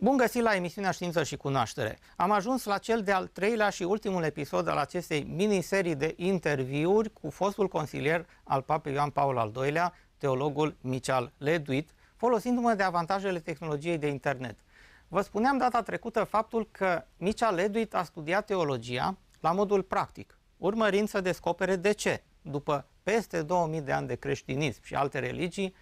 Bun găsit la emisiunea Știință și Cunoaștere. Am ajuns la cel de-al treilea și ultimul episod al acestei miniserii de interviuri cu fostul consilier al papei Ioan Paul al II-lea, teologul Miceal Ledwith, folosindu-mă de avantajele tehnologiei de internet. Vă spuneam data trecută faptul că Miceal Ledwith a studiat teologia la modul practic, urmărind să descopere de ce, după peste 2000 de ani de creștinism și alte religii,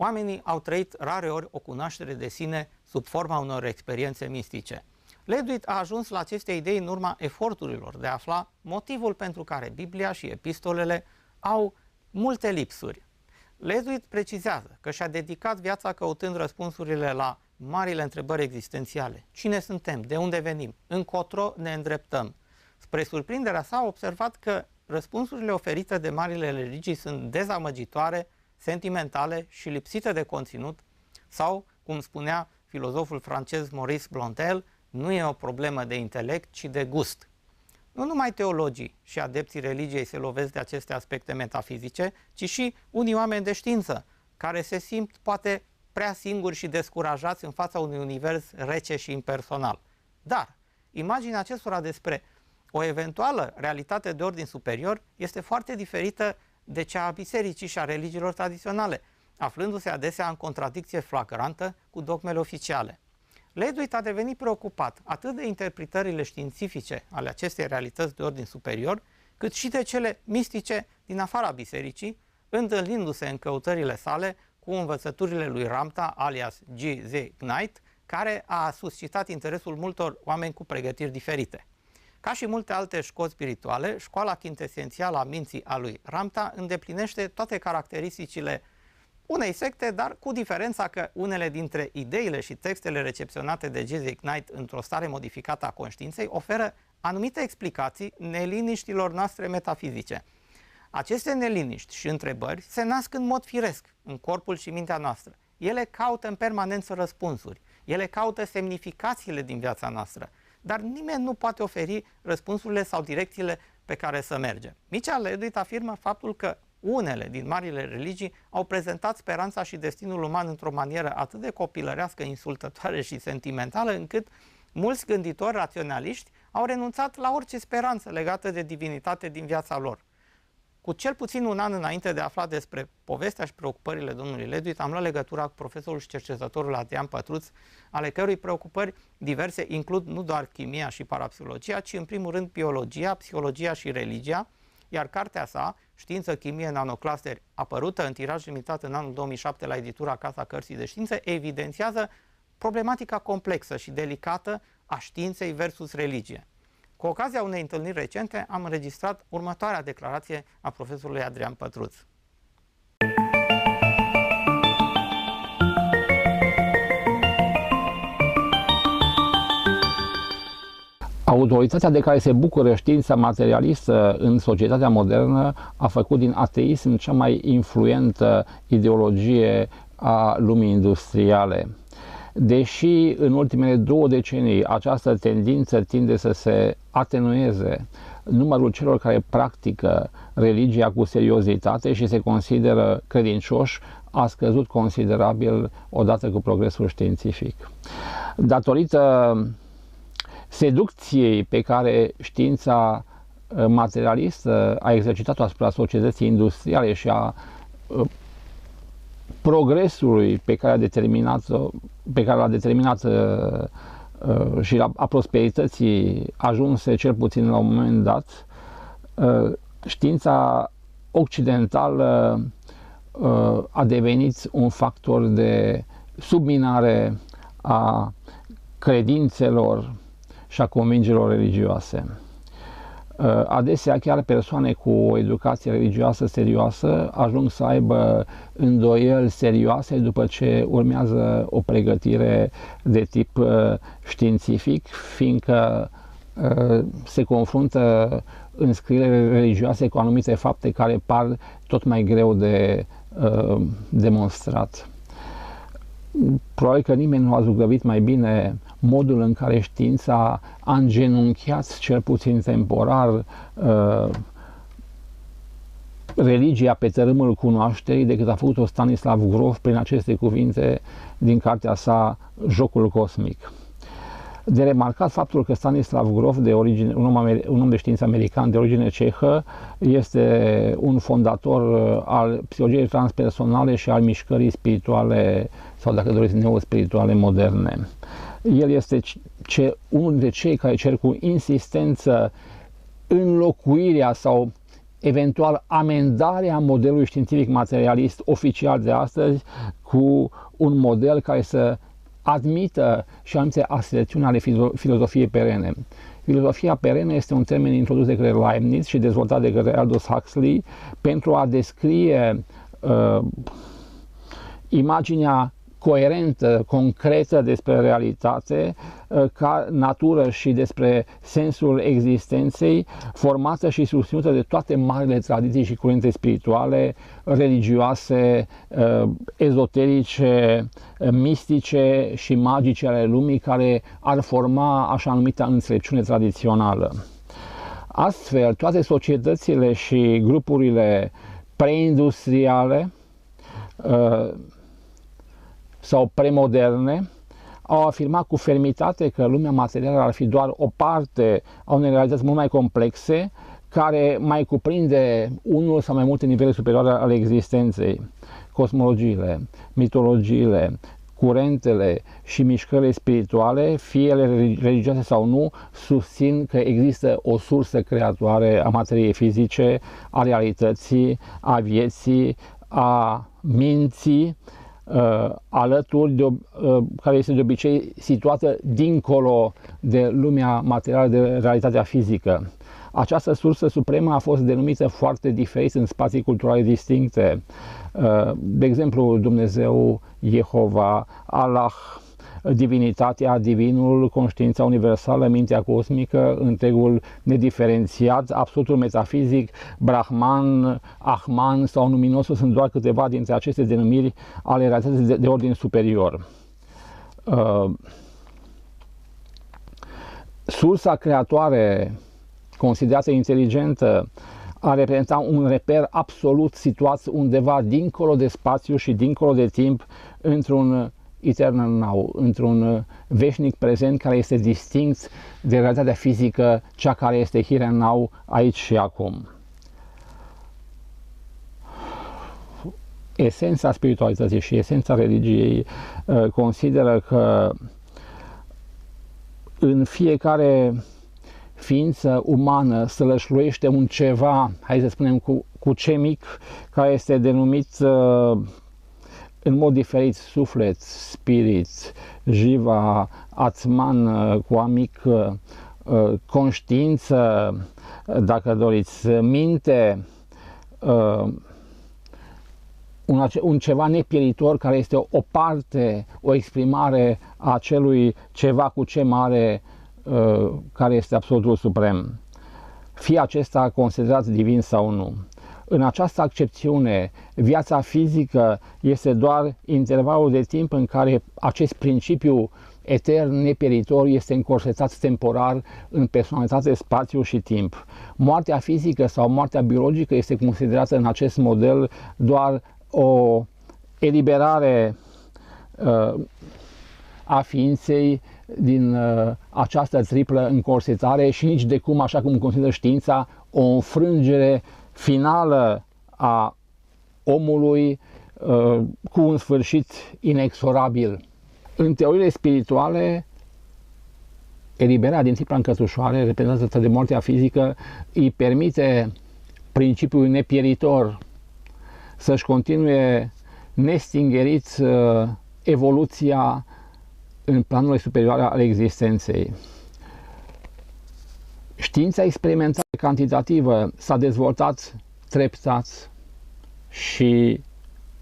oamenii au trăit rareori o cunoaștere de sine sub forma unor experiențe mistice. Ledwith a ajuns la aceste idei în urma eforturilor de a afla motivul pentru care Biblia și epistolele au multe lipsuri. Ledwith precizează că și-a dedicat viața căutând răspunsurile la marile întrebări existențiale. Cine suntem? De unde venim? Încotro ne îndreptăm? Spre surprinderea sa a observat că răspunsurile oferite de marile religii sunt dezamăgitoare, sentimentale și lipsite de conținut, sau, cum spunea filozoful francez Maurice Blondel, nu e o problemă de intelect, ci de gust. Nu numai teologii și adepții religiei se lovesc de aceste aspecte metafizice, ci și unii oameni de știință, care se simt poate prea singuri și descurajați în fața unui univers rece și impersonal. Dar imaginea acestora despre o eventuală realitate de ordin superior este foarte diferită de cea a bisericii și a religiilor tradiționale, aflându-se adesea în contradicție flagrantă cu dogmele oficiale. Ledwith a devenit preocupat atât de interpretările științifice ale acestei realități de ordin superior, cât și de cele mistice din afara bisericii, întâlnindu-se în căutările sale cu învățăturile lui Ramta, alias G.Z. Knight, care a suscitat interesul multor oameni cu pregătiri diferite. Ca și multe alte școli spirituale, școala chintesențială a minții a lui Ramta îndeplinește toate caracteristicile unei secte, dar cu diferența că unele dintre ideile și textele recepționate de G.Z. Knight într-o stare modificată a conștiinței oferă anumite explicații neliniștilor noastre metafizice. Aceste neliniști și întrebări se nasc în mod firesc în corpul și mintea noastră. Ele caută în permanență răspunsuri, ele caută semnificațiile din viața noastră, dar nimeni nu poate oferi răspunsurile sau direcțiile pe care să mergem. Miceal Ledwith afirmă faptul că unele din marile religii au prezentat speranța și destinul uman într-o manieră atât de copilărească, insultătoare și sentimentală, încât mulți gânditori raționaliști au renunțat la orice speranță legată de divinitate din viața lor. Cu cel puțin un an înainte de a afla despre povestea și preocupările domnului Ledwith, am luat legătura cu profesorul și cercetătorul Adrian Pătruț, ale cărui preocupări diverse includ nu doar chimia și parapsihologia, ci în primul rând biologia, psihologia și religia, iar cartea sa, Știință, chimie, nanoclusteri, apărută în tiraj limitat în anul 2007 la editura Casa Cărții de Știință, evidențiază problematica complexă și delicată a științei versus religie. Cu ocazia unei întâlniri recente, am înregistrat următoarea declarație a profesorului Adrian Pătruț. Autoritatea de care se bucură știința materialistă în societatea modernă a făcut din ateism cea mai influentă ideologie a lumii industriale. Deși în ultimele 2 decenii această tendință tinde să se atenueze, numărul celor care practică religia cu seriozitate și se consideră credincioși a scăzut considerabil odată cu progresul științific. Datorită seducției pe care știința materialistă a exercitat-o asupra societății industriale și a progresului pe care l-a determinat și a prosperității ajunse cel puțin la un moment dat, știința occidentală a devenit un factor de subminare a credințelor și a convingerilor religioase. Adesea chiar persoane cu o educație religioasă serioasă ajung să aibă îndoieli serioase după ce urmează o pregătire de tip științific, fiindcă se confruntă în scrierile religioase cu anumite fapte care par tot mai greu de demonstrat. Probabil că nimeni nu a zugrăvit mai bine modul în care știința a îngenunchiat, cel puțin temporar, religia pe tărâmul cunoașterii decât a făcut-o Stanislav Grof prin aceste cuvinte din cartea sa Jocul Cosmic. De remarcat faptul că Stanislav Grof, un om de știință american de origine cehă, este un fondator al psihologiei transpersonale și al mișcării spirituale, sau dacă doriți, neospirituale moderne. El este unul dintre cei care cer cu insistență înlocuirea sau eventual amendarea modelului științific materialist oficial de astăzi cu un model care să admită și anumite aserțiuni ale filozofiei perene. Filozofia perenă este un termen introdus de către Leibniz și dezvoltat de către Aldous Huxley pentru a descrie imaginea coerentă, concretă despre realitate, ca natură și despre sensul existenței, formată și susținută de toate marile tradiții și curente spirituale, religioase, ezoterice, mistice și magice ale lumii, care ar forma așa numita înțelepciune tradițională. Astfel, toate societățile și grupurile preindustriale sau premoderne au afirmat cu fermitate că lumea materială ar fi doar o parte a unei realități mult mai complexe, care mai cuprinde unul sau mai multe nivele superioare ale existenței. Cosmologiile, mitologiile, curentele și mișcările spirituale, fie ele religioase sau nu, susțin că există o sursă creatoare a materiei fizice, a realității, a vieții, a minții, care este de obicei situată dincolo de lumea materială, de realitatea fizică. Această sursă supremă a fost denumită foarte diferit în spații culturale distincte. De exemplu, Dumnezeu, Jehova, Allah, divinitatea, divinul, conștiința universală, mintea cosmică, întregul nediferențiat, absolutul metafizic, Brahman, Ahman sau luminosul sunt doar câteva dintre aceste denumiri ale realității de ordin superior. Sursa creatoare considerată inteligentă a reprezenta un reper absolut situat undeva dincolo de spațiu și dincolo de timp, într-un eternal now, într-un veșnic prezent care este distinct de realitatea fizică, cea care este here and now, aici și acum. Esența spiritualității și esența religiei consideră că în fiecare ființă umană sălășluiește un ceva, hai să spunem cu ce mic, care este denumit în mod diferit suflet, spirit, jiva, atman cu a mic, conștiință, dacă doriți, minte, un ceva nepieritor care este o parte, o exprimare a acelui ceva cu ce mare care este absolutul suprem. Fie acesta considerat divin sau nu. În această accepțiune, viața fizică este doar intervalul de timp în care acest principiu etern, nepieritor, este încorsetat temporar în personalitate, spațiu și timp. Moartea fizică sau moartea biologică este considerată în acest model doar o eliberare a ființei din această triplă încorsetare și nici de cum, așa cum consideră știința, o înfrângere finală a omului cu un sfârșit inexorabil. În teoriile spirituale, eliberarea din tripla încătușoare, reprezentată de moartea fizică, îi permite principiul nepieritor să-și continue nestingerit evoluția în planurile superioare ale existenței. Știința experimentală cantitativă s-a dezvoltat treptat și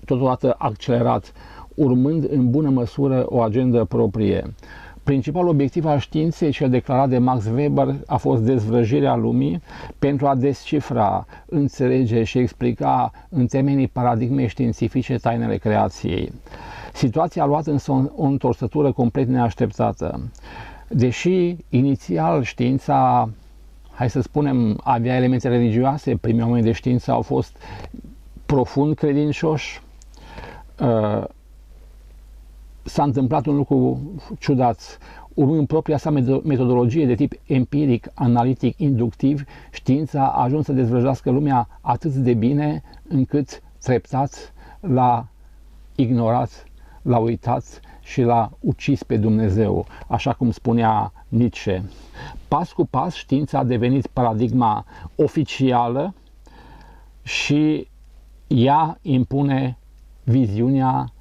totodată accelerat, urmând în bună măsură o agendă proprie. Principalul obiectiv al științei, cel declarat de Max Weber, a fost dezvrăjirea lumii pentru a descifra, înțelege și explica în termenii paradigmei științifice tainele creației. Situația a luat însă o întorsătură complet neașteptată. Deși inițial știința hai să spunem, avea elemente religioase. Primii oameni de știință au fost profund credincioși. S-a întâmplat un lucru ciudat. Urmând propria sa metodologie de tip empiric, analitic, inductiv, știința a ajuns să dezvăluiască lumea atât de bine încât treptat l-a ignorat, l-a uitat și l-a ucis pe Dumnezeu, așa cum spunea Nietzsche. Pas cu pas, știința a devenit paradigma oficială și ea impune viziunea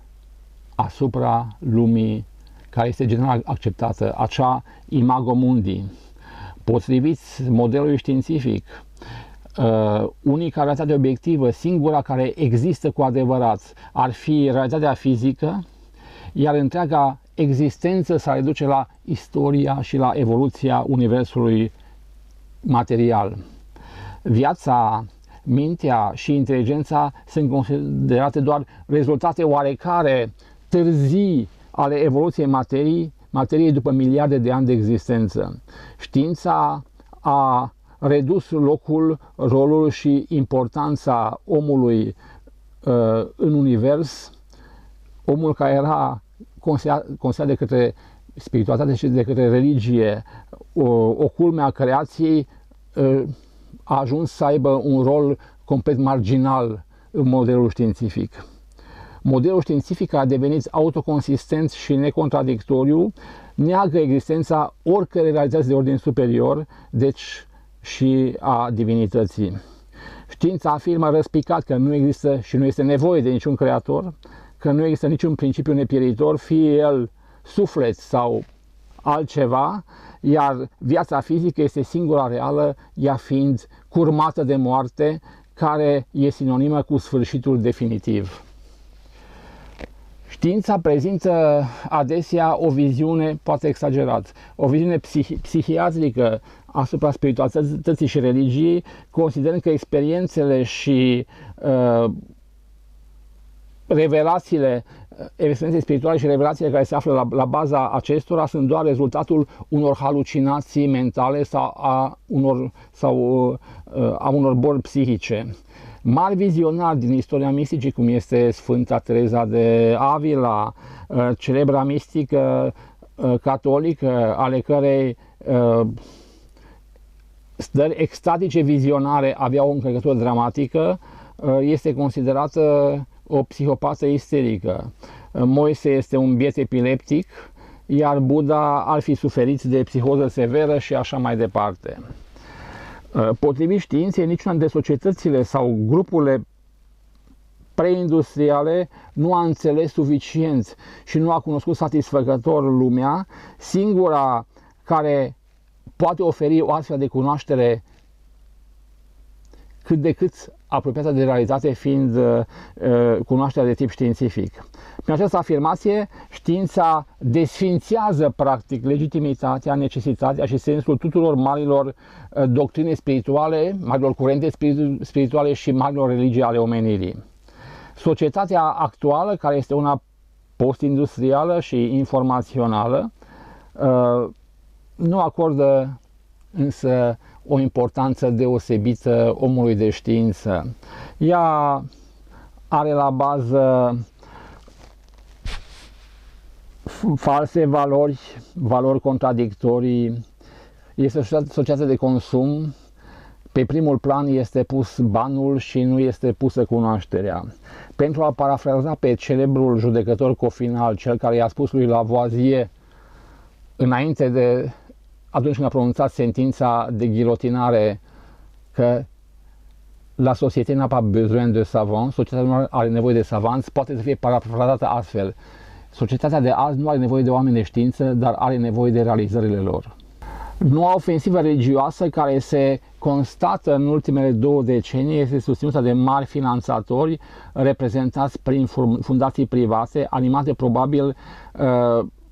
asupra lumii care este general acceptată, acea imago mundi. Potrivit modelului științific, unica realitate obiectivă, singura care există cu adevărat, ar fi realitatea fizică, iar întreaga existență s-ar reduce la istoria și la evoluția universului material. Viața, mintea și inteligența sunt considerate doar rezultate oarecare târzii ale evoluției materiei după miliarde de ani de existență. Știința a redus locul, rolul și importanța omului în univers, omul care era considerat de către spiritualitate și de către religie o culme a creației, a ajuns să aibă un rol complet marginal în modelul științific. Modelul științific a devenit autoconsistent și necontradictoriu, neagă existența oricărei realități de ordin superior, deci și a divinității. Știința afirmă răspicat că nu există și nu este nevoie de niciun creator, că nu există niciun principiu nepieritor, fie el suflet sau altceva, iar viața fizică este singura reală, ea fiind curmată de moarte, care e sinonimă cu sfârșitul definitiv. Știința prezintă adesea o viziune, poate exagerat, o viziune psihiatrică asupra spiritualității și religiei, considerând că experiențele și revelațiile, experiențele spirituale și revelațiile care se află la baza acestora sunt doar rezultatul unor halucinații mentale sau a unor boli psihice. Mari vizionari din istoria misticii, cum este Sfânta Tereza de Avila, celebra mistică catolică, ale cărei stări extatice vizionare aveau o încărcătură dramatică, este considerată o psihopată isterică. Moise este un biet epileptic, iar Buddha ar fi suferit de psihoză severă și așa mai departe. Potrivit științei, niciuna dintre societățile sau grupurile preindustriale nu a înțeles suficient și nu a cunoscut satisfăcător lumea. Singura care poate oferi o astfel de cunoaștere cât de cât apropiată de realitate fiind cunoașterea de tip științific. Prin această afirmație, știința desfințează practic legitimitatea, necesitatea și sensul tuturor marilor doctrine spirituale, marilor curente spirituale și marilor religii ale omenirii. Societatea actuală, care este una post-industrială și informațională, nu acordă însă o importanță deosebită omului de știință. Ea are la bază false valori, valori contradictorii, este o societate de consum, pe primul plan este pus banul și nu este pusă cunoașterea. Pentru a parafraza pe celebrul judecător Cofinal, cel care i-a spus lui Lavoisier, atunci când a pronunțat sentința de ghilotinare, că la société n'a pas besoin de savants, societatea nu are nevoie de savanți, poate să fie parafrazată astfel: societatea de azi nu are nevoie de oameni de știință, dar are nevoie de realizările lor. Noua ofensivă religioasă care se constată în ultimele 2 decenii este susținută de mari finanțatori reprezentați prin fundații private, animate probabil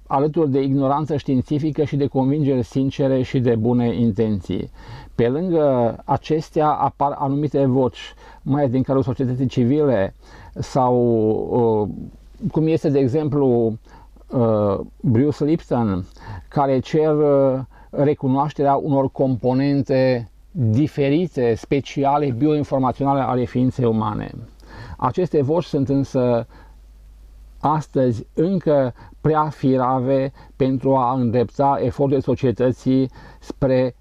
alături de ignoranță științifică și de convingeri sincere și de bune intenții. Pe lângă acestea apar anumite voci, mai din cadrul societății civile sau cum este de exemplu Bruce Lipton, care cer recunoașterea unor componente diferite, speciale, bioinformaționale ale ființei umane. Aceste voci sunt însă astăzi încă prea firave pentru a îndrepta eforturile societății spre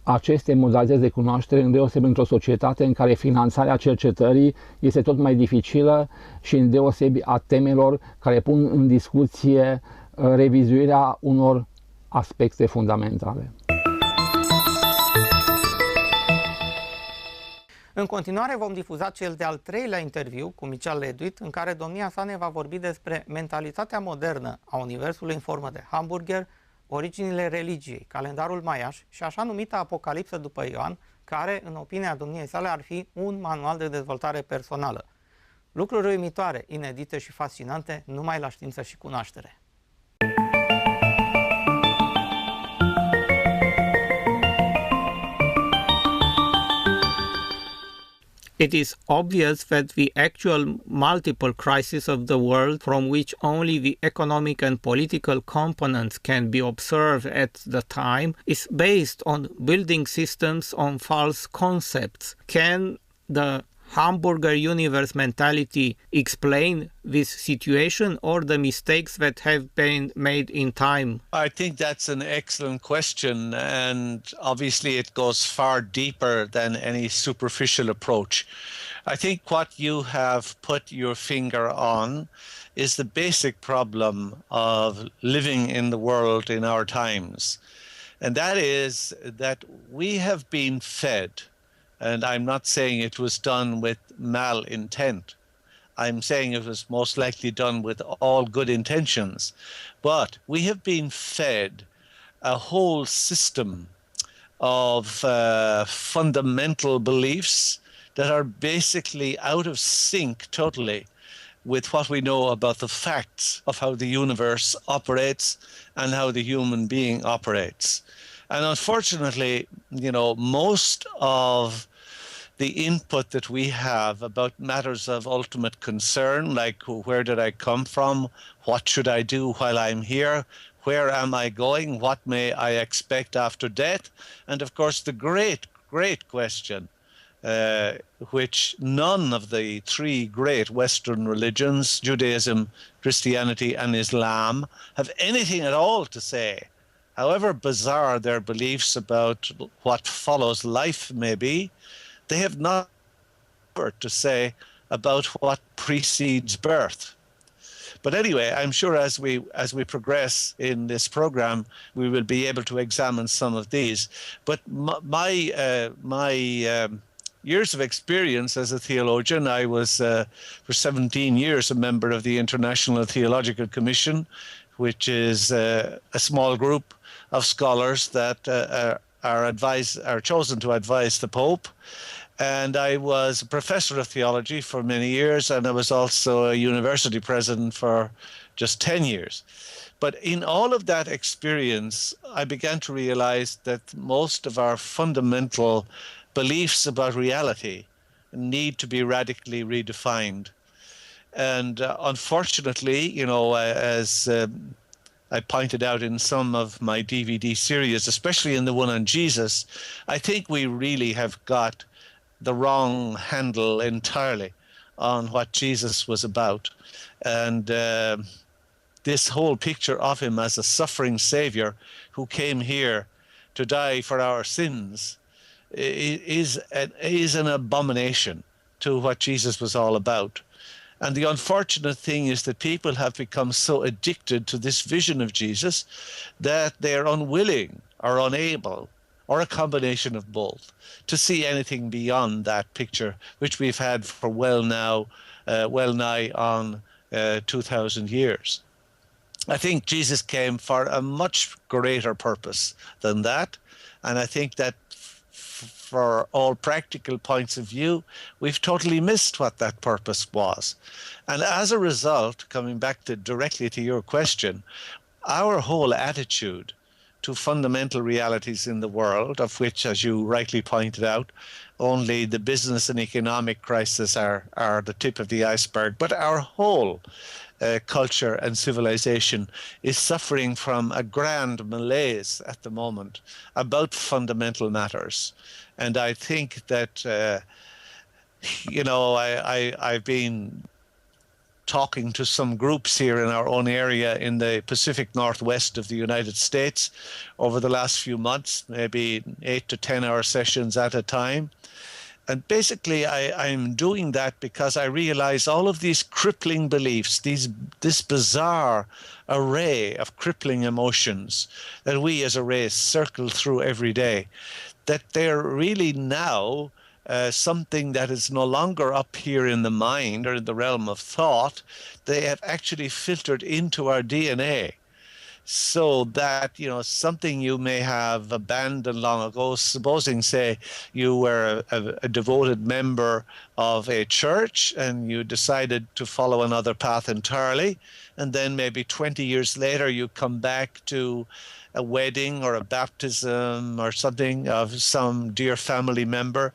aceste modalități de cunoaștere, îndeosebi într-o societate în care finanțarea cercetării este tot mai dificilă și îndeosebi a temelor care pun în discuție revizuirea unor aspecte fundamentale. În continuare vom difuza cel de-al treilea interviu cu Miceal Ledwith, în care domnia sa ne va vorbi despre mentalitatea modernă a universului în formă de hamburger, originile religiei, calendarul maiaș și așa numita Apocalipsă după Ioan, care, în opinia domniei sale, ar fi un manual de dezvoltare personală. Lucruri uimitoare, inedite și fascinante numai la știință și cunoaștere. It is obvious that the actual multiple crises of the world, from which only the economic and political components can be observed at the time, is based on building systems on false concepts. Can the hamburger universe mentality explain this situation or the mistakes that have been made in time? I think that's an excellent question, and obviously it goes far deeper than any superficial approach. I think what you have put your finger on is the basic problem of living in the world in our times, and that is that we have been fed. And I'm not saying it was done with malintent. I'm saying it was most likely done with all good intentions. But we have been fed a whole system of fundamental beliefs that are basically out of sync totally with what we know about the facts of how the universe operates and how the human being operates. And unfortunately, most of the input that we have about matters of ultimate concern, like where did I come from, what should I do while I'm here, where am I going, what may I expect after death, and of course the great question, which none of the three great Western religions, Judaism, Christianity, and Islam, have anything at all to say. However bizarre their beliefs about what follows life may be, they have not to say about what precedes birth. But anyway, I'm sure as we progress in this program, we will be able to examine some of these. But my years of experience as a theologian, I was for 17 years a member of the International Theological Commission, which is a small group of scholars that are chosen to advise the Pope. And I was a professor of theology for many years, and I was also a university president for just 10 years. But in all of that experience, I began to realize that most of our fundamental beliefs about reality need to be radically redefined. And unfortunately, as I pointed out in some of my DVD series, especially in the one on Jesus, I think we really have got the wrong handle entirely on what Jesus was about. And this whole picture of him as a suffering Savior who came here to die for our sins is an abomination to what Jesus was all about. And the unfortunate thing is that people have become so addicted to this vision of Jesus that they're unwilling or unable, or a combination of both, to see anything beyond that picture, which we've had for well nigh on 2,000 years. I think Jesus came for a much greater purpose than that, and I think that for all practical points of view, we've totally missed what that purpose was. And as a result, coming back directly to your question, our whole attitude to fundamental realities in the world, of which, as you rightly pointed out, only the business and economic crisis are the tip of the iceberg, but our whole culture and civilization is suffering from a grand malaise at the moment about fundamental matters. And I think that, I've been talking to some groups here in our own area in the Pacific Northwest of the United States over the last few months, maybe 8 to 10 hour sessions at a time. And basically, I'm doing that because I realize all of these crippling beliefs, this bizarre array of crippling emotions that we as a race circle through every day, that they're really now something that is no longer up here in the mind or in the realm of thought. They have actually filtered into our DNA. So that, something you may have abandoned long ago, supposing, say, you were a devoted member of a church and you decided to follow another path entirely, and then maybe 20 years later you come back to a wedding or a baptism or something of some dear family member,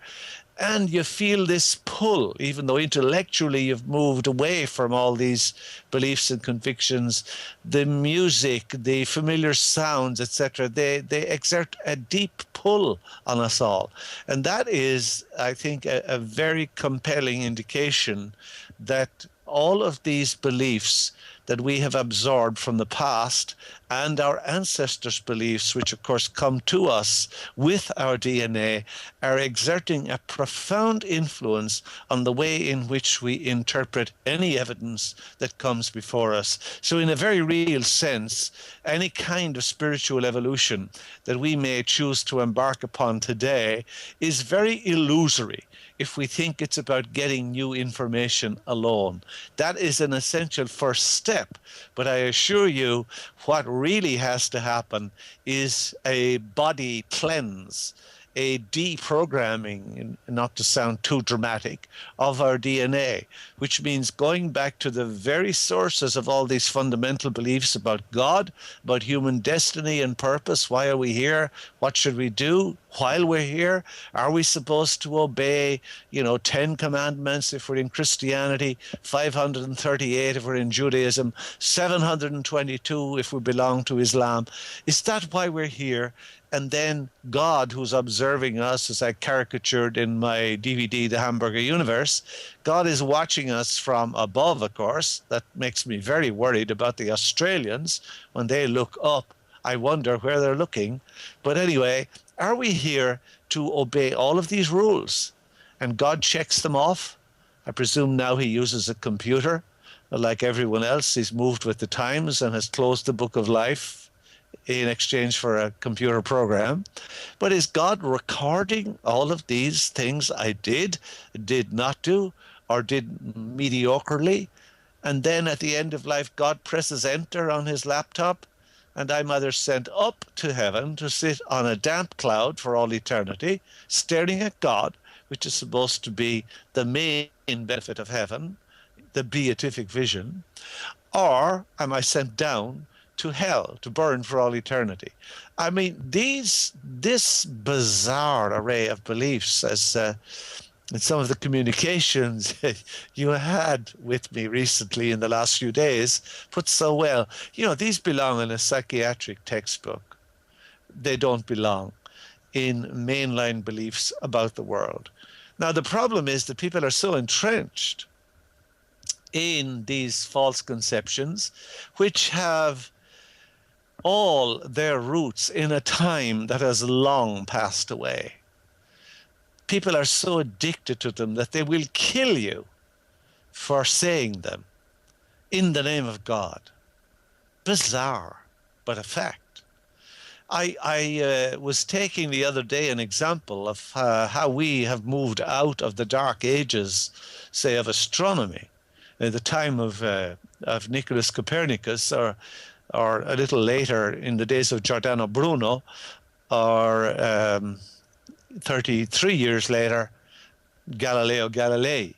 and you feel this pull, even though intellectually you've moved away from all these beliefs and convictions. The music, the familiar sounds, etc., they exert a deep pull on us all. And that is, I think, a very compelling indication that all of these beliefs that we have absorbed from the past and our ancestors' beliefs, which of course come to us with our DNA, are exerting a profound influence on the way in which we interpret any evidence that comes before us. So in a very real sense, any kind of spiritual evolution that we may choose to embark upon today is very illusory if we think it's about getting new information alone. That is an essential first step. But I assure you, what really has to happen is a body cleanse, a deprogramming, not to sound too dramatic, of our DNA, which means going back to the very sources of all these fundamental beliefs about God, about human destiny and purpose. Why are we here? What should we do while we're here? Are we supposed to obey, 10 commandments if we're in Christianity, 538 if we're in Judaism, 722 if we belong to Islam? Is that why we're here? And then God, who's observing us, as I caricatured in my DVD, The Hamburger Universe, God is watching us from above, of course. That makes me very worried about the Australians. When they look up, I wonder where they're looking. But anyway, are we here to obey all of these rules? And God checks them off. I presume now he uses a computer. Like everyone else, he's moved with the times and has closed the book of life in exchange for a computer program. But is God recording all of these things I did not do, or did mediocrely? And then at the end of life, God presses enter on his laptop, and I'm either sent up to heaven to sit on a damp cloud for all eternity, staring at God, which is supposed to be the main benefit of heaven, the beatific vision, or am I sent down to hell to burn for all eternity? I mean, this bizarre array of beliefs, as in some of the communications you had with me recently in the last few days, put so well. These belong in a psychiatric textbook. They don't belong in mainline beliefs about the world. Now, the problem is that people are so entrenched in these false conceptions, which have all their roots in a time that has long passed away. People are so addicted to them that they will kill you for saying them in the name of God. Bizarre, but a fact. I was taking the other day an example of how we have moved out of the dark ages, say, of astronomy, at the time of Nicholas Copernicus, or a little later in the days of Giordano Bruno, or 33 years later, Galileo Galilei.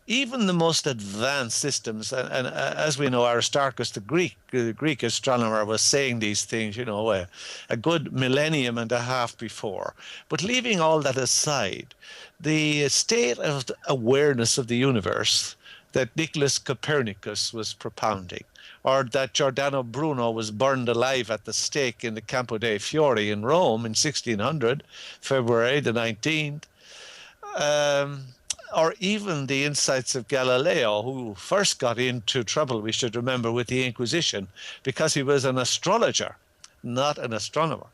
Even the most advanced systems, and as we know, Aristarchus, the Greek astronomer, was saying these things, a good millennium and a half before. But leaving all that aside, the state of awareness of the universe, that Nicholas Copernicus was propounding, or that Giordano Bruno was burned alive at the stake in the Campo dei Fiori in Rome in 1600, February the 19th, or even the insights of Galileo, who first got into trouble, we should remember, with the Inquisition, because he was an astrologer, not an astronomer.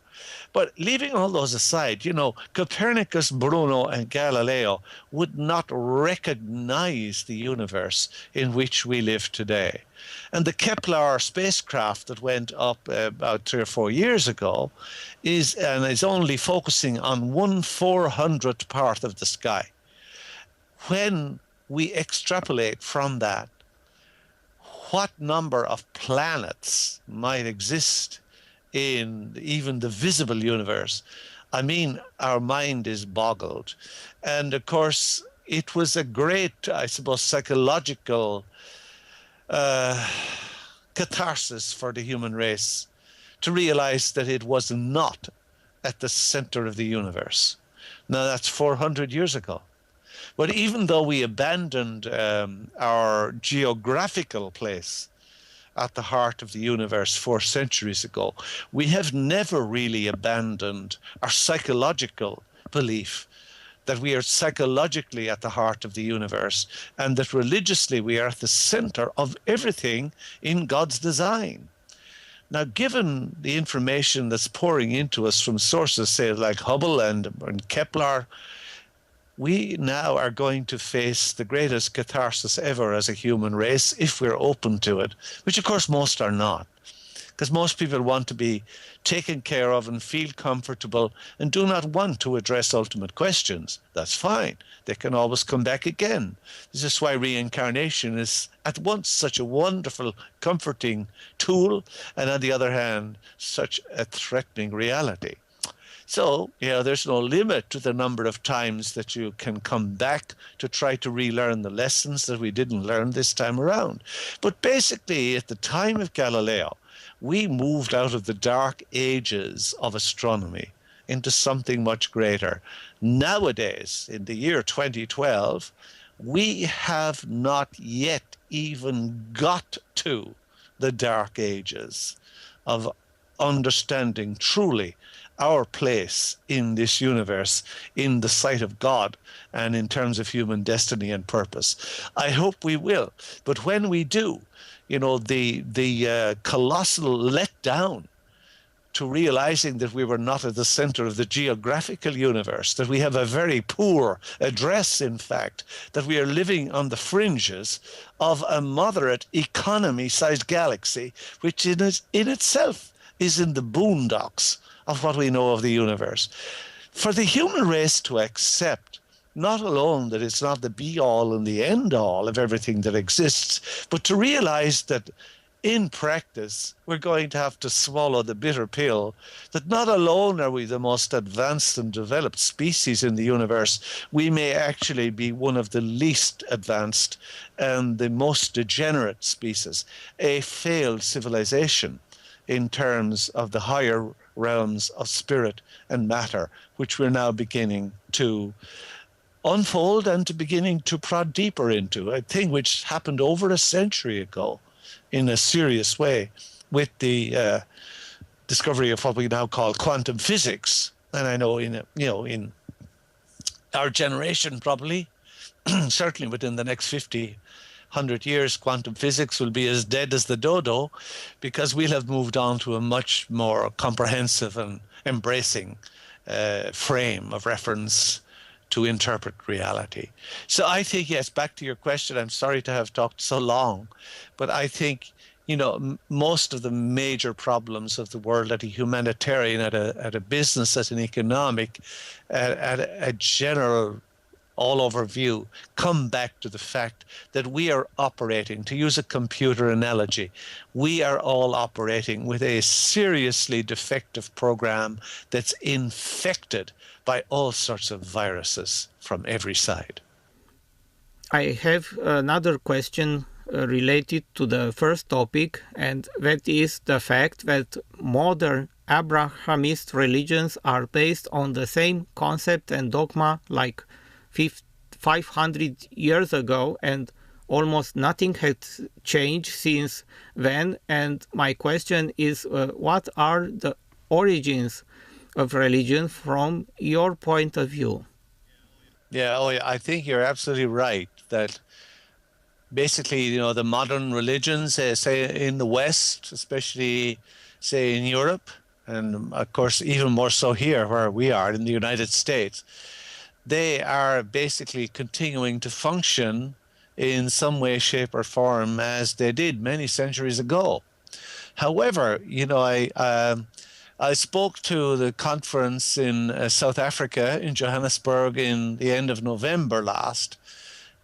But leaving all those aside, you know, Copernicus, Bruno, and Galileo would not recognize the universe in which we live today. And the Kepler spacecraft that went up about 3 or 4 years ago is only focusing on 1/400th part of the sky. When we extrapolate from that, what number of planets might exist in even the visible universe? I mean, our mind is boggled. And of course, it was a great, I suppose, psychological catharsis for the human race to realize that it was not at the center of the universe. Now, that's 400 years ago. But even though we abandoned our geographical place at the heart of the universe 4 centuries ago, we have never really abandoned our psychological belief that we are psychologically at the heart of the universe, and that religiously we are at the center of everything in God's design. Now, given the information that's pouring into us from sources, say, like Hubble and Kepler, we now are going to face the greatest catharsis ever as a human race if we're open to it, which of course most are not, because most people want to be taken care of and feel comfortable and do not want to address ultimate questions. That's fine. They can always come back again. This is why reincarnation is at once such a wonderful, comforting tool, and on the other hand, such a threatening reality. So, you know, there's no limit to the number of times that you can come back to try to relearn the lessons that we didn't learn this time around. But basically, at the time of Galileo, we moved out of the dark ages of astronomy into something much greater. Nowadays, in the year 2012, we have not yet even got to the dark ages of understanding truly our place in this universe, in the sight of God, and in terms of human destiny and purpose. I hope we will. But when we do, you know, the colossal letdown to realizing that we were not at the center of the geographical universe, that we have a very poor address, in fact, that we are living on the fringes of a moderate economy-sized galaxy, which in itself is in the boondocks of what we know of the universe. For the human race to accept not alone that it's not the be-all and the end-all of everything that exists, but to realize that in practice, we're going to have to swallow the bitter pill, that not alone are we the most advanced and developed species in the universe, we may actually be one of the least advanced and the most degenerate species, a failed civilization in terms of the higher realms of spirit and matter, which we're now beginning to unfold and to beginning to prod deeper into, a thing which happened over a century ago in a serious way with the discovery of what we now call quantum physics. And I know in our generation, probably, certainly within the next 100 years, quantum physics will be as dead as the dodo, because we'll have moved on to a much more comprehensive and embracing frame of reference to interpret reality. So I think, yes, back to your question, I'm sorry to have talked so long, but I think, you know, most of the major problems of the world at a humanitarian, at a business, at an economic, at a general all-over view, come back to the fact that we are operating, to use a computer analogy, we are all operating with a seriously defective program that's infected by all sorts of viruses from every side. I have another question related to the first topic, and that is the fact that modern Abrahamist religions are based on the same concept and dogma like 500 years ago, and almost nothing has changed since then. And my question is, what are the origins of religion from your point of view? Yeah, I think you're absolutely right that basically, the modern religions, say in the West, especially say in Europe, and of course even more so here where we are in the United States, they are basically continuing to function in some way, shape, or form as they did many centuries ago. However, I spoke to the conference in South Africa, in Johannesburg, in the end of November last,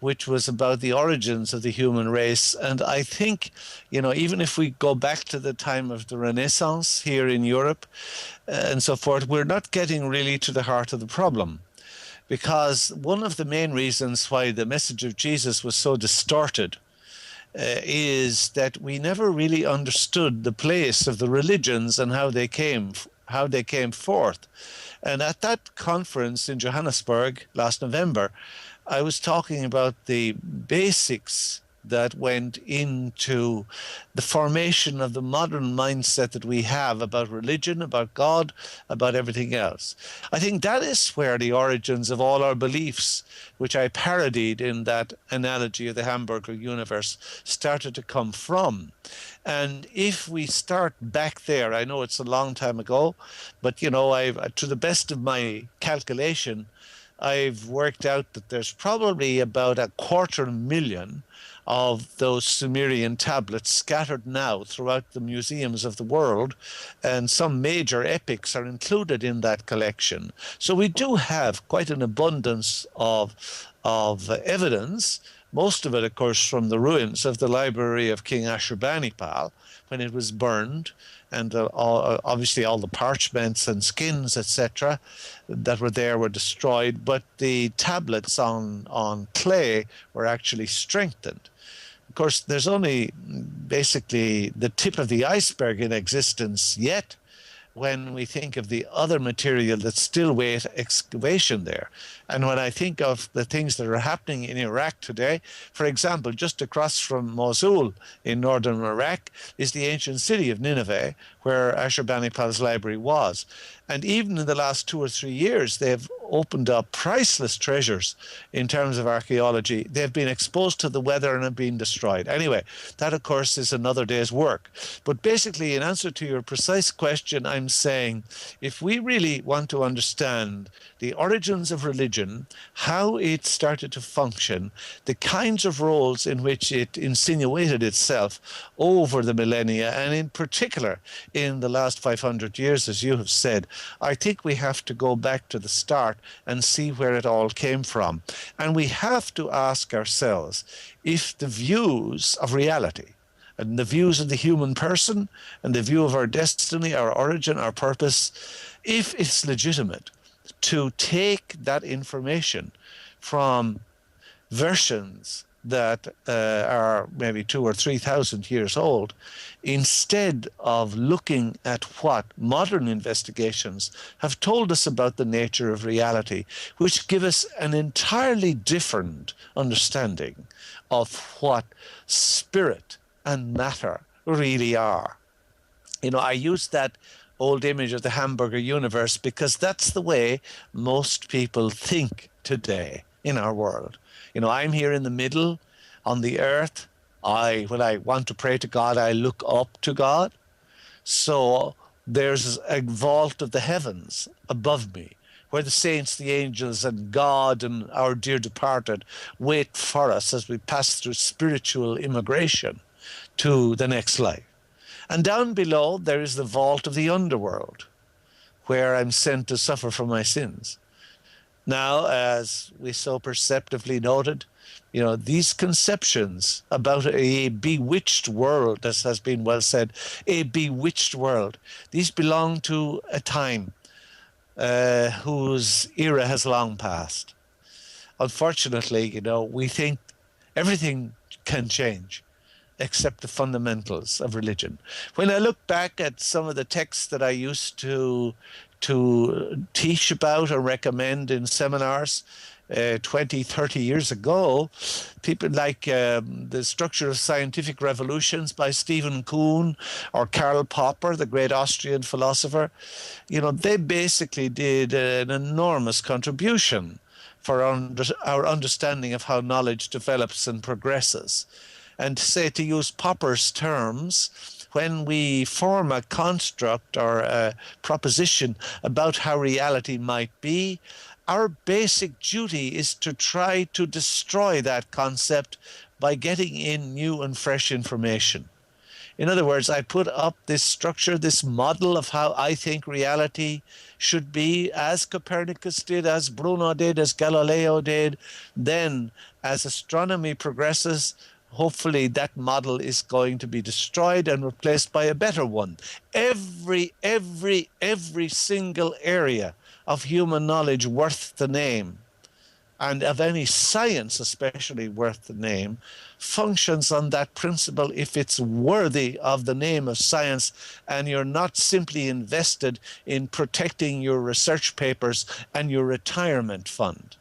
which was about the origins of the human race. And I think, even if we go back to the time of the Renaissance here in Europe and so forth, we're not getting really to the heart of the problem. Because one of the main reasons why the message of Jesus was so distorted is that we never really understood the place of the religions and how they came forth. And at that conference in Johannesburg last November, I was talking about the basics that went into the formation of the modern mindset that we have about religion, about God, about everything else. I think that is where the origins of all our beliefs, which I parodied in that analogy of the hamburger universe, started to come from. And if we start back there, I know it's a long time ago, but to the best of my calculation, I've worked out that there's probably about 250,000 of those Sumerian tablets scattered now throughout the museums of the world, and some major epics are included in that collection. So we do have quite an abundance of evidence, most of it, of course, from the ruins of the library of King Ashurbanipal when it was burned, and obviously all the parchments and skins, etc., that were there were destroyed, but the tablets on clay were actually strengthened. Of course, there's only basically the tip of the iceberg in existence yet when we think of the other material that still waits excavation there. And when I think of the things that are happening in Iraq today, for example, just across from Mosul in northern Iraq is the ancient city of Nineveh, where Ashurbanipal's library was. And even in the last 2 or 3 years, they've opened up priceless treasures in terms of archaeology. They've been exposed to the weather and have been destroyed. Anyway, that, of course, is another day's work. But basically, in answer to your precise question, I'm saying if we really want to understand the origins of religion, how it started to function, the kinds of roles in which it insinuated itself over the millennia, and in particular in the last 500 years, as you have said, I think we have to go back to the start and see where it all came from. And we have to ask ourselves if the views of reality and the views of the human person and the view of our destiny, our origin, our purpose, if it's legitimate to take that information from versions that are maybe 2,000 or 3,000 years old, instead of looking at what modern investigations have told us about the nature of reality, which give us an entirely different understanding of what spirit and matter really are. I use that old image of the hamburger universe because that's the way most people think today in our world. I'm here in the middle on the earth. When I want to pray to God, I look up to God. So there's a vault of the heavens above me where the saints, the angels, and God and our dear departed wait for us as we pass through spiritual immigration to the next life. And down below, there is the vault of the underworld where I'm sent to suffer for my sins. Now, as we so perceptively noted, these conceptions about a bewitched world, as has been well said, a bewitched world, these belong to a time whose era has long passed. Unfortunately, we think everything can change except the fundamentals of religion. When I look back at some of the texts that I used to teach about or recommend in seminars, 20, 30 years ago, people like The Structure of Scientific Revolutions by Stephen Kuhn or Karl Popper, the great Austrian philosopher, they basically did an enormous contribution for our understanding of how knowledge develops and progresses. And to use Popper's terms, when we form a construct or a proposition about how reality might be, our basic duty is to try to destroy that concept by getting in new and fresh information. In other words, I put up this structure, this model of how I think reality should be, as Copernicus did, as Bruno did, as Galileo did. Then, as astronomy progresses, hopefully that model is going to be destroyed and replaced by a better one. Every single area of human knowledge worth the name, and of any science especially worth the name, functions on that principle if it's worthy of the name of science and you're not simply invested in protecting your research papers and your retirement fund.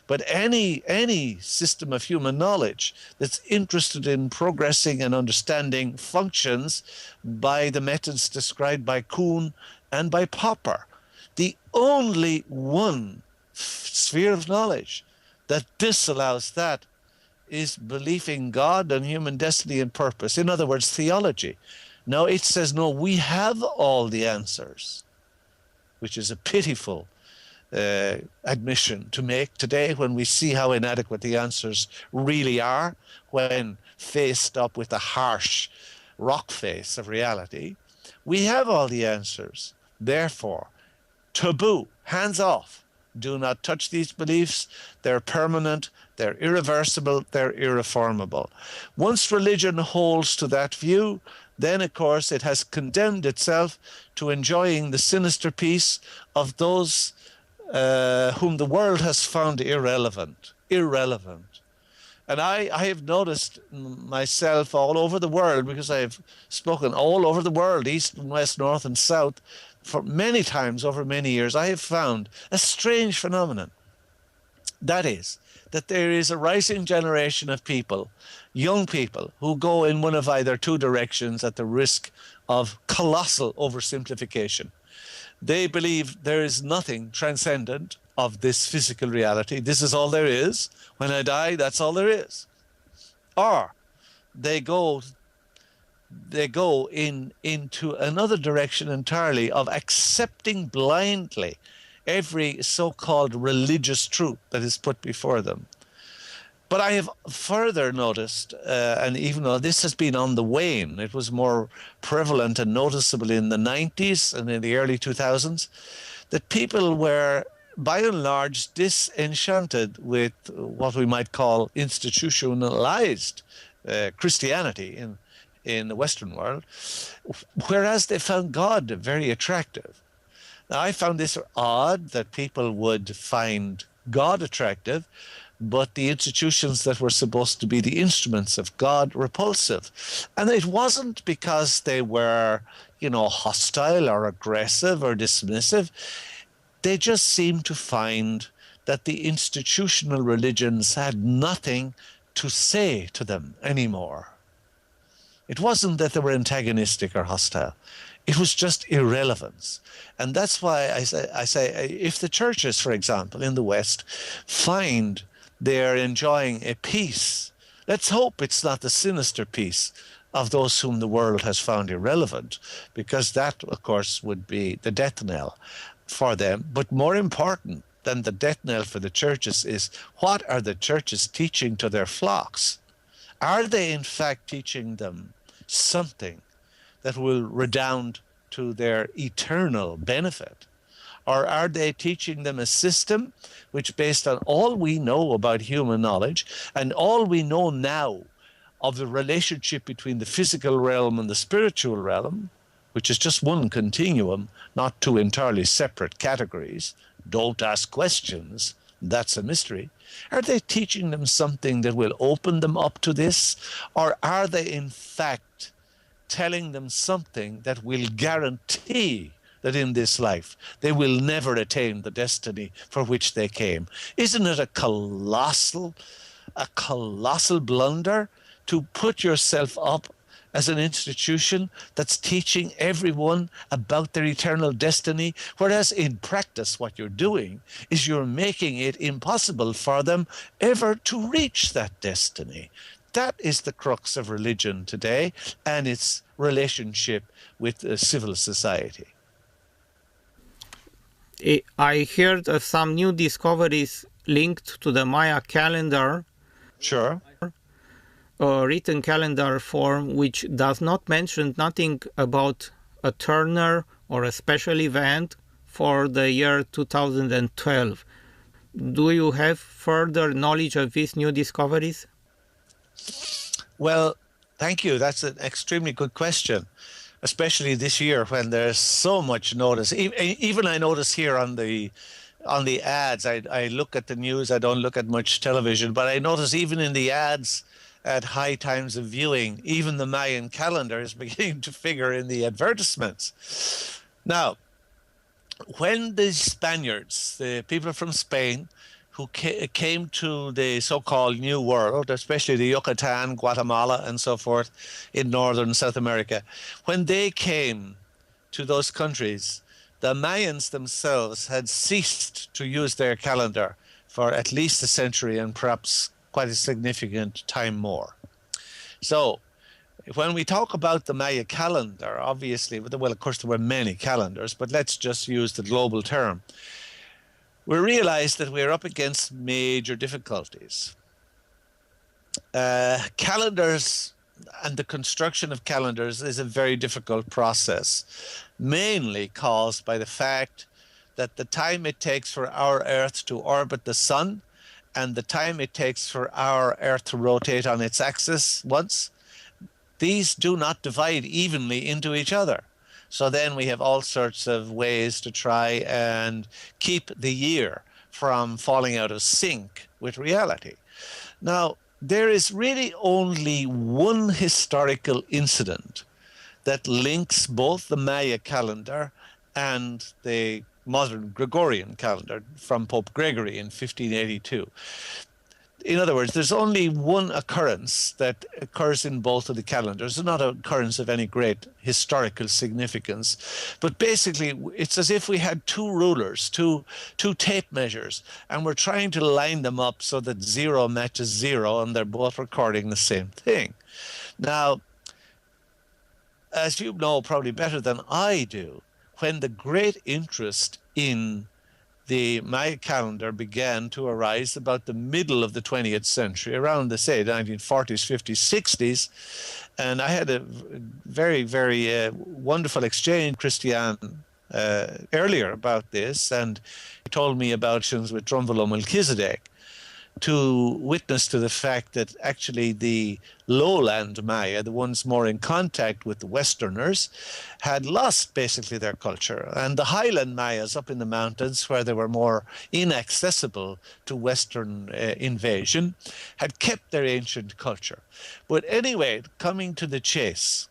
But any system of human knowledge that's interested in progressing and understanding functions by the methods described by Kuhn and by Popper. The only one sphere of knowledge that disallows that is belief in God and human destiny and purpose. In other words, theology. Now it says, no, we have all the answers, which is a pitiful admission to make today when we see how inadequate the answers really are when faced up with the harsh rock face of reality. We have all the answers. Therefore, taboo, hands off. Do not touch these beliefs. They're permanent, they're irreversible, they're irreformable. Once religion holds to that view, then, of course, it has condemned itself to enjoying the sinister peace of those whom the world has found irrelevant. And I have noticed myself all over the world, because I have spoken all over the world, east and west, north and south, for many times over many years. I have found a strange phenomenon. That is, that there is a rising generation of people, young people, who go in one of either two directions at the risk of colossal oversimplification. They believe there is nothing transcendent of this physical reality. This is all there is. When I die, that's all there is. Or they go into another direction entirely of accepting blindly every so-called religious truth that is put before them. But I have further noticed, and even though this has been on the wane, it was more prevalent and noticeable in the 90s and in the early 2000s, that people were, by and large, disenchanted with what we might call institutionalized Christianity in the Western world, whereas they found God very attractive. Now, I found this odd that people would find God attractive, but the institutions that were supposed to be the instruments of God repulsive. And it wasn't because they were, hostile or aggressive or dismissive. They just seemed to find that the institutional religions had nothing to say to them anymore. It wasn't that they were antagonistic or hostile. It was just irrelevance. And that's why I say if the churches, for example, in the West, find they're enjoying a peace, let's hope it's not the sinister peace of those whom the world has found irrelevant, because that, of course, would be the death knell for them. But more important than the death knell for the churches is, what are the churches teaching to their flocks? Are they in fact teaching them something that will redound to their eternal benefit? Or are they teaching them a system which, based on all we know about human knowledge and all we know now of the relationship between the physical realm and the spiritual realm, which is just one continuum, not two entirely separate categories, don't ask questions, that's a mystery. Are they teaching them something that will open them up to this? Or are they in fact telling them something that will guarantee that in this life they will never attain the destiny for which they came. Isn't it a colossal blunder to put yourself up as an institution that's teaching everyone about their eternal destiny, whereas in practice what you're doing is you're making it impossible for them ever to reach that destiny? That is the crux of religion today and its relationship with civil society. I heard of some new discoveries linked to the Maya calendar. Sure. A written calendar form which does not mention nothing about a Turner or a special event for the year 2012. Do you have further knowledge of these new discoveries? Well, thank you. That's an extremely good question, especially this year when there's so much notice. Even I notice here on the ads, I look at the news, I don't look at much television, but I notice even in the ads at high times of viewing, even the Mayan calendar is beginning to figure in the advertisements. Now, when the Spaniards, the people from Spain, who came to the so-called New World, especially the Yucatan, Guatemala, and so forth in northern South America, when they came to those countries, the Mayans themselves had ceased to use their calendar for at least a century and perhaps quite a significant time more. So when we talk about the Maya calendar, obviously, well, of course, there were many calendars, but let's just use the global term. We realize that we're up against major difficulties. Calendars and the construction of calendars is a very difficult process, mainly caused by the fact that the time it takes for our Earth to orbit the sun and the time it takes for our Earth to rotate on its axis once, these do not divide evenly into each other. So then we have all sorts of ways to try and keep the year from falling out of sync with reality. Now, there is really only one historical incident that links both the Maya calendar and the modern Gregorian calendar from Pope Gregory in 1582. In other words, there's only one occurrence that occurs in both of the calendars. It's not an occurrence of any great historical significance, but basically it's as if we had two rulers, two tape measures, and we're trying to line them up so that 0 matches 0 and they're both recording the same thing. Now, as you know probably better than I do, when the great interest in the Maya calendar began to arise about the middle of the 20th century, around the, say, 1940s, 50s, 60s, and I had a very, very wonderful exchange, Christian, earlier about this, and he told me about actions with Drumvalo Melchizedek to witness to the fact that actually the lowland Maya, the ones more in contact with the Westerners, had lost basically their culture. And the highland Mayas up in the mountains, where they were more inaccessible to Western invasion, had kept their ancient culture. But anyway, coming to the chase,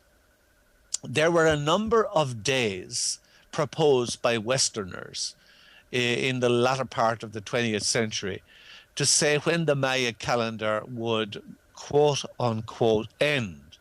there were a number of days proposed by Westerners in the latter part of the 20th century to say when the Maya calendar would, quote unquote, end.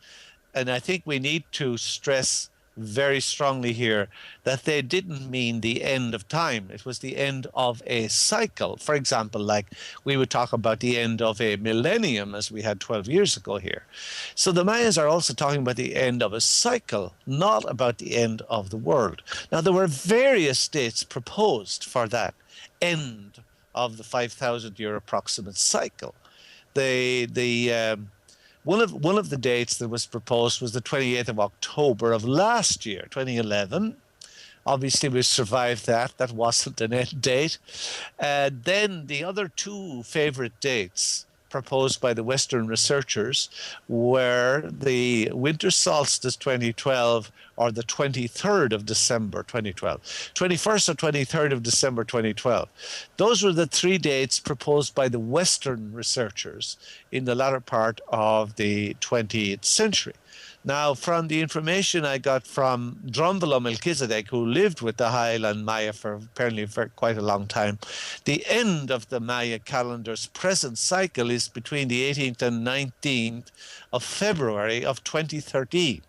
And I think we need to stress very strongly here that they didn't mean the end of time. It was the end of a cycle. For example, like we would talk about the end of a millennium as we had 12 years ago here. So the Mayas are also talking about the end of a cycle, not about the end of the world. Now, there were various dates proposed for that end of the 5,000-year approximate cycle. One of the dates that was proposed was the 28th of October of last year, 2011. Obviously, we survived that. That wasn't an end date. Then the other two favorite dates proposed by the Western researchers were the winter solstice 2012 or the 23rd of December 2012. 21st or 23rd of December 2012. Those were the three dates proposed by the Western researchers in the latter part of the 20th century. Now, from the information I got from Drumvalo Melchizedek, who lived with the Highland Maya apparently for quite a long time, the end of the Maya calendar's present cycle is between the 18th and 19th of February of 2013.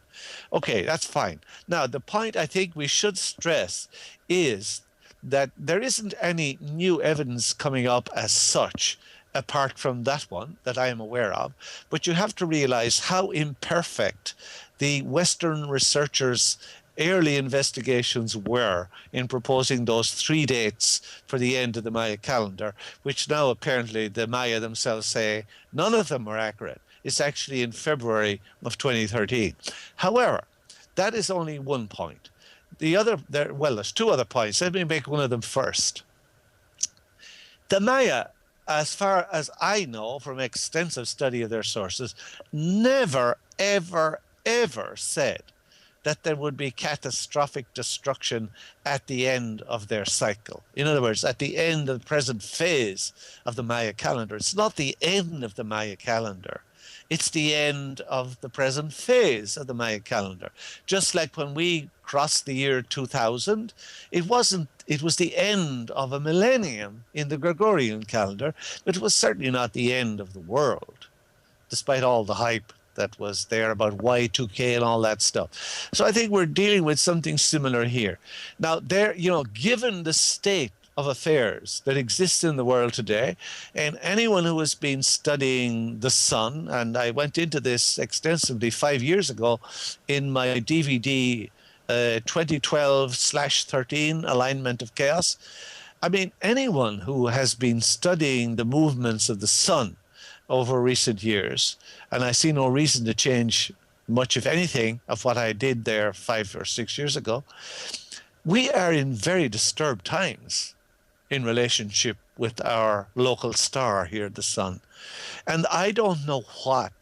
Okay, that's fine. Now, the point I think we should stress is that there isn't any new evidence coming up as such, apart from that one that I am aware of. But you have to realize how imperfect the Western researchers' early investigations were in proposing those 3 dates for the end of the Maya calendar, which now apparently the Maya themselves say none of them are accurate. It's actually in February of 2013. However, that is only one point. There's 2 other points. Let me make one of them first. The Maya, as far as I know from extensive study of their sources, never, ever, ever said that there would be catastrophic destruction at the end of their cycle. In other words, at the end of the present phase of the Maya calendar. It's not the end of the Maya calendar. It's the end of the present phase of the Maya calendar. Just like when we crossed the year 2000, it was the end of a millennium in the Gregorian calendar, but it was certainly not the end of the world, despite all the hype that was there about Y2K and all that stuff. So I think we're dealing with something similar here. Now, given the state of affairs that exists in the world today, and anyone who has been studying the sun, and I went into this extensively 5 years ago in my DVD 2012/13 Alignment of Chaos. I mean, anyone who has been studying the movements of the sun over recent years, and I see no reason to change much, if anything, of what I did there 5 or 6 years ago, we are in very disturbed times in relationship with our local star here, the sun. And I don't know what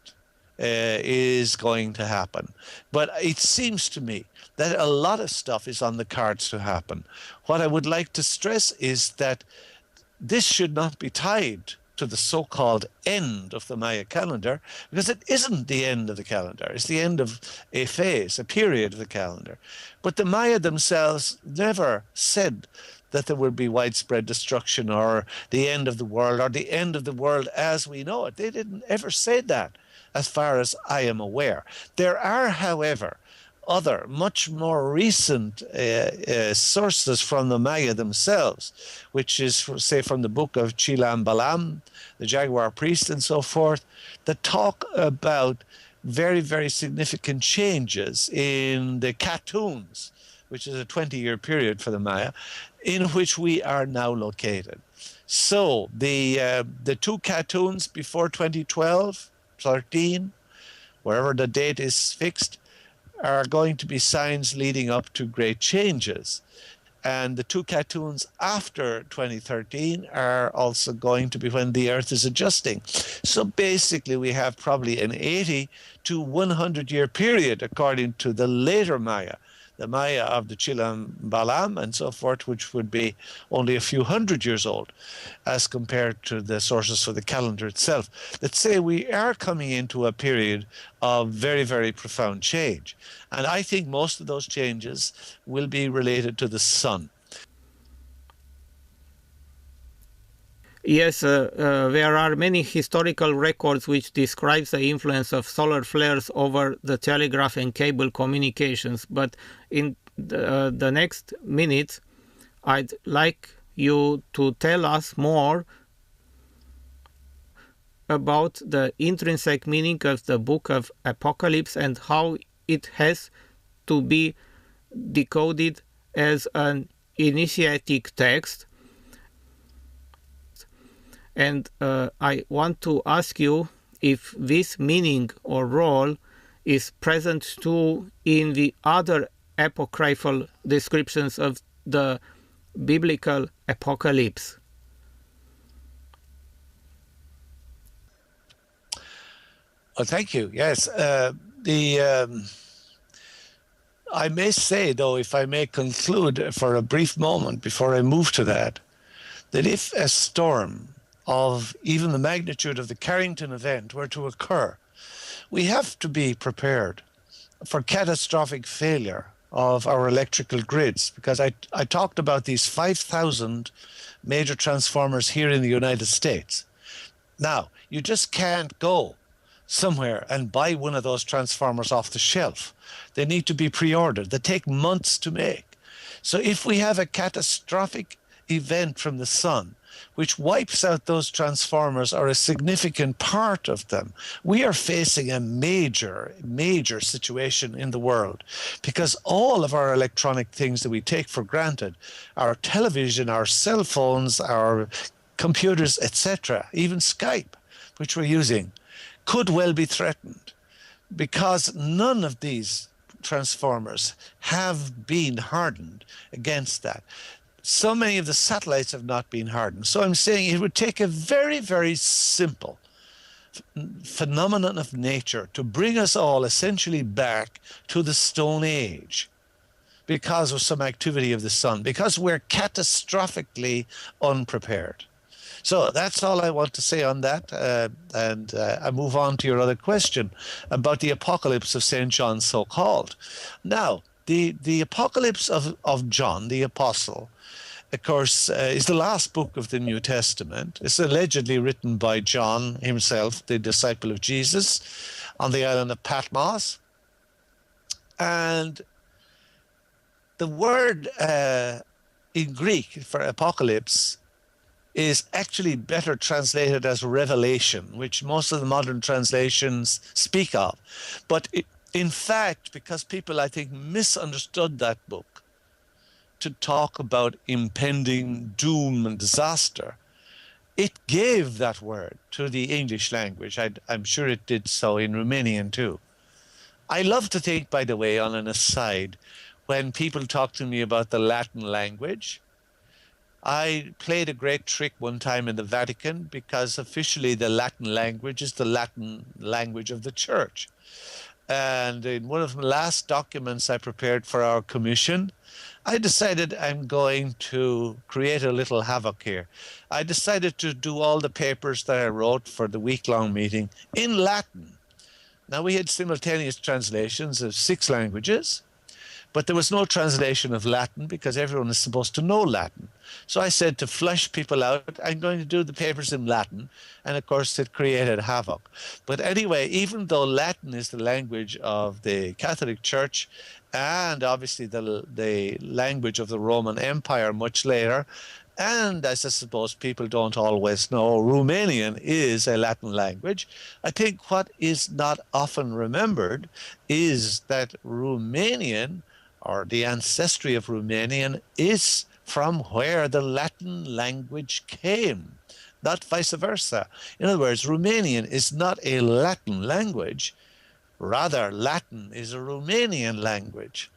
is going to happen, but it seems to me that a lot of stuff is on the cards to happen. What I would like to stress is that this should not be tied to the so-called end of the Maya calendar, because it isn't the end of the calendar. It's the end of a phase, a period of the calendar. But the Maya themselves never said that there would be widespread destruction or the end of the world or the end of the world as we know it. They didn't ever say that, as far as I am aware. There are, however, other much more recent sources from the Maya themselves, which is, say, from the book of Chilam Balam, the Jaguar priest and so forth, that talk about very, very significant changes in the Katuns, which is a 20-year period for the Maya, in which we are now located. So the 2 Katuns before 2012, 13, wherever the date is fixed, are going to be signs leading up to great changes. And the 2 Katuns after 2013 are also going to be when the Earth is adjusting. So basically we have probably an 80 to 100 year period according to the later Maya, the Maya of the Chilam Balam and so forth, which would be only a few hundred years old as compared to the sources for the calendar itself, that say we are coming into a period of very, very profound change. And I think most of those changes will be related to the sun. Yes, there are many historical records which describe the influence of solar flares over the telegraph and cable communications. But in the next minutes, I'd like you to tell us more about the intrinsic meaning of the book of Apocalypse and how it has to be decoded as an initiatic text. And I want to ask you if this meaning or role is present too in the other apocryphal descriptions of the biblical apocalypse. Well, thank you. Yes. I may say, though, if I may conclude for a brief moment before I move to that if a storm of even the magnitude of the Carrington event were to occur, we have to be prepared for catastrophic failure of our electrical grids, because I talked about these 5,000 major transformers here in the United States. Now, you just can't go somewhere and buy one of those transformers off the shelf. They need to be pre-ordered. They take months to make. So if we have a catastrophic event from the sun, which wipes out those transformers or a significant part of them, we are facing a major, major situation in the world, because all of our electronic things that we take for granted, our television, our cell phones, our computers, etc., even Skype, which we're using, could well be threatened, because none of these transformers have been hardened against that. So many of the satellites have not been hardened. So I'm saying it would take a very, very simple phenomenon of nature to bring us all essentially back to the Stone Age because of some activity of the sun, because we're catastrophically unprepared. So that's all I want to say on that. And I move on to your other question about the apocalypse of St. John, so-called. Now, the apocalypse of John, the apostle, of course, is the last book of the New Testament. It's allegedly written by John himself, the disciple of Jesus, on the island of Patmos. And the word in Greek for apocalypse is actually better translated as revelation, which most of the modern translations speak of. But in fact, because people, I think, misunderstood that book to talk about impending doom and disaster, it gave that word to the English language. I'm sure it did so in Romanian too. I love to think, by the way, on an aside, when people talk to me about the Latin language, I played a great trick one time in the Vatican, because officially the Latin language is the Latin language of the Church. And in one of the last documents I prepared for our commission, I decided I'm going to create a little havoc here. I decided to do all the papers that I wrote for the week-long meeting in Latin. Now, we had simultaneous translations of 6 languages, but there was no translation of Latin because everyone is supposed to know Latin. So I said, to flush people out, I'm going to do the papers in Latin. And of course, it created havoc. But anyway, even though Latin is the language of the Catholic Church and obviously the language of the Roman Empire much later, and as I suppose people don't always know, Romanian is a Latin language. I think what is not often remembered is that Romanian, or the ancestry of Romanian, is from where the Latin language came, not vice versa. In other words, Romanian is not a Latin language. Rather, Latin is a Romanian language.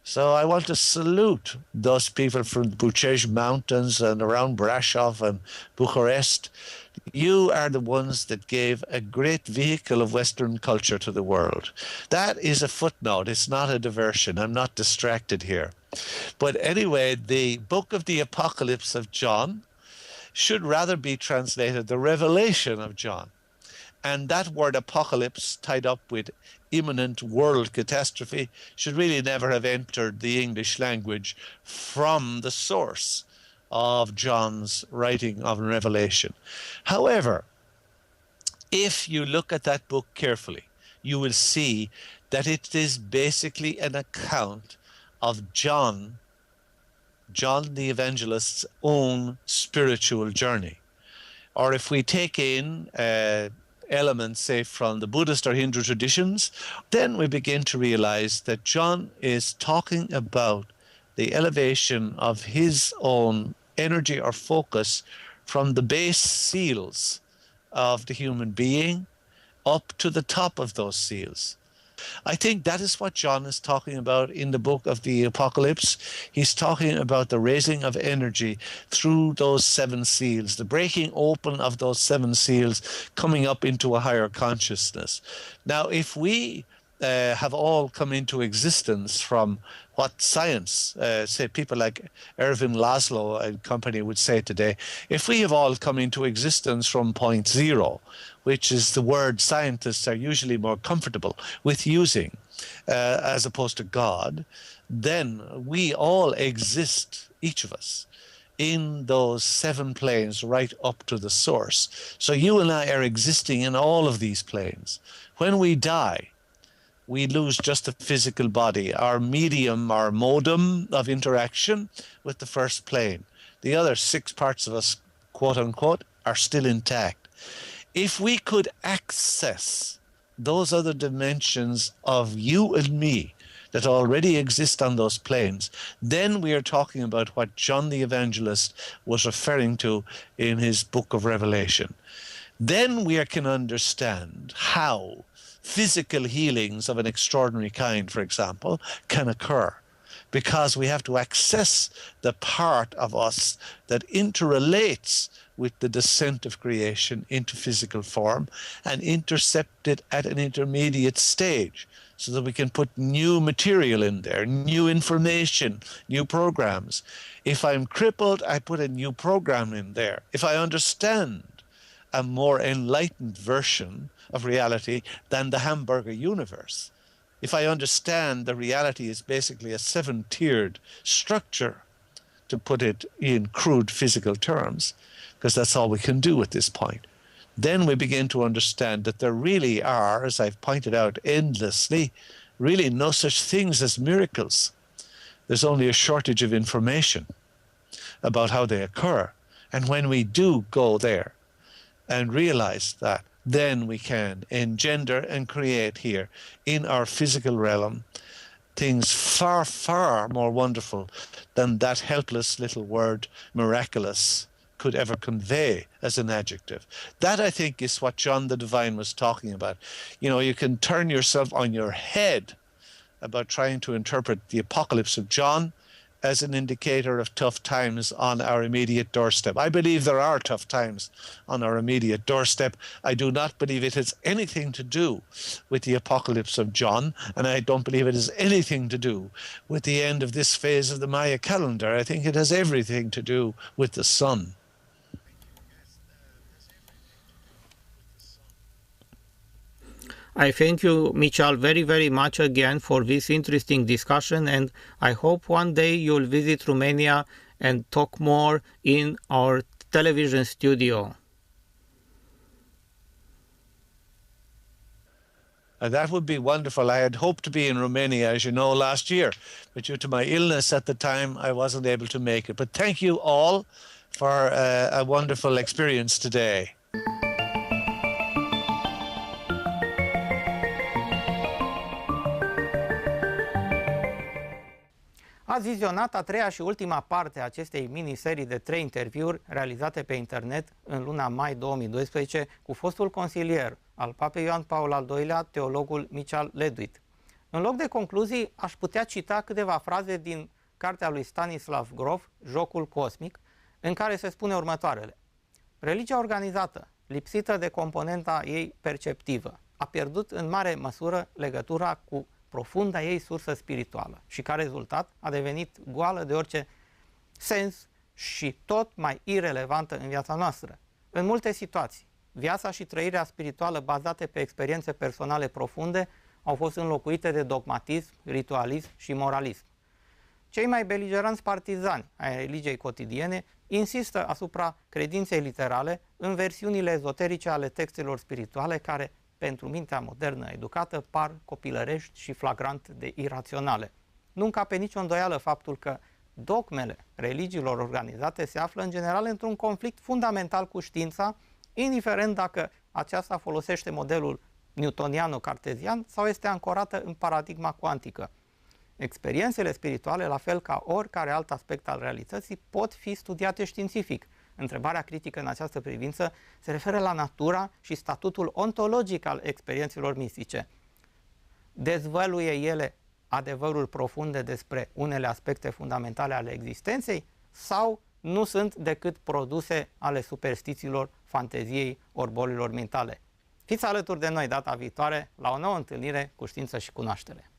So I want to salute those people from the Bucej Mountains and around Brasov and Bucharest. You are the ones that gave a great vehicle of Western culture to the world. That is a footnote. It's not a diversion. I'm not distracted here. But anyway, the book of the Apocalypse of John should rather be translated the Revelation of John. And that word apocalypse, tied up with imminent world catastrophe, should really never have entered the English language from the source of John's writing of Revelation. However, if you look at that book carefully, you will see that it is basically an account of John the Evangelist's own spiritual journey. Or if we take in elements, say, from the Buddhist or Hindu traditions, then we begin to realize that John is talking about the elevation of his own energy or focus from the base seals of the human being up to the top of those seals. I think that is what John is talking about in the book of the Apocalypse. He's talking about the raising of energy through those 7 seals, the breaking open of those 7 seals, coming up into a higher consciousness. Now, if we have all come into existence from what science, say people like Erwin Laszlo and company would say today, if we have all come into existence from point zero, which is the word scientists are usually more comfortable with using, as opposed to God, then we all exist, each of us, in those 7 planes right up to the source. So you and I are existing in all of these planes. When we die, we lose just the physical body, our medium, our modem of interaction with the first plane. The other 6 parts of us, quote unquote, are still intact. If we could access those other dimensions of you and me that already exist on those planes, then we are talking about what John the Evangelist was referring to in his book of Revelation. Then we can understand how physical healings of an extraordinary kind, for example, can occur, because we have to access the part of us that interrelates with the descent of creation into physical form and intercept it at an intermediate stage, so that we can put new material in there, new information, new programs. If I'm crippled, I put a new program in there. If I understand a more enlightened version of reality than the hamburger universe, if I understand the reality is basically a 7-tiered structure, to put it in crude physical terms, because that's all we can do at this point, then we begin to understand that there really are, as I've pointed out endlessly, really no such things as miracles. There's only a shortage of information about how they occur. And when we do go there and realize that, then we can engender and create here in our physical realm things far, far more wonderful than that helpless little word miraculous could ever convey as an adjective. That, I think, is what John the Divine was talking about. You know, you can turn yourself on your head about trying to interpret the Apocalypse of John as an indicator of tough times on our immediate doorstep. I believe there are tough times on our immediate doorstep. I do not believe it has anything to do with the Apocalypse of John, and I don't believe it has anything to do with the end of this phase of the Maya calendar. I think it has everything to do with the sun. I thank you, Miceal, very, very much again for this interesting discussion, and I hope one day you'll visit Romania and talk more in our television studio. That would be wonderful. I had hoped to be in Romania, as you know, last year, but due to my illness at the time, I wasn't able to make it. But thank you all for a wonderful experience today. Ați vizionat a 3-a și ultima parte a acestei miniserii de 3 interviuri realizate pe internet în luna mai 2012 cu fostul consilier al papei Ioan Paul al II-lea, teologul Miceal Ledwith. În loc de concluzii, aș putea cita câteva fraze din cartea lui Stanislav Grof, Jocul cosmic, în care se spune următoarele. Religia organizată, lipsită de componenta ei perceptivă, a pierdut în mare măsură legătura cu profunda ei sursă spirituală și ca rezultat a devenit goală de orice sens și tot mai irelevantă în viața noastră. În multe situații, viața și trăirea spirituală bazate pe experiențe personale profunde au fost înlocuite de dogmatism, ritualism și moralism. Cei mai beligeranți partizani ai religiei cotidiene insistă asupra credinței literale în versiunile ezoterice ale textelor spirituale care, pentru mintea modernă educată, par copilărești și flagrant de iraționale. Nu încape nicio îndoială faptul că dogmele religiilor organizate se află în general într-un conflict fundamental cu știința, indiferent dacă aceasta folosește modelul newtoniano-cartezian sau este ancorată în paradigma cuantică. Experiențele spirituale, la fel ca oricare alt aspect al realității, pot fi studiate științific. Întrebarea critică în această privință se referă la natura și statutul ontologic al experiențelor mistice. Dezvăluie ele adevărul profunde despre unele aspecte fundamentale ale existenței sau nu sunt decât produse ale superstițiilor, fanteziei ori bolilor mentale? Fiți alături de noi data viitoare la o nouă întâlnire cu știință și cunoaștere.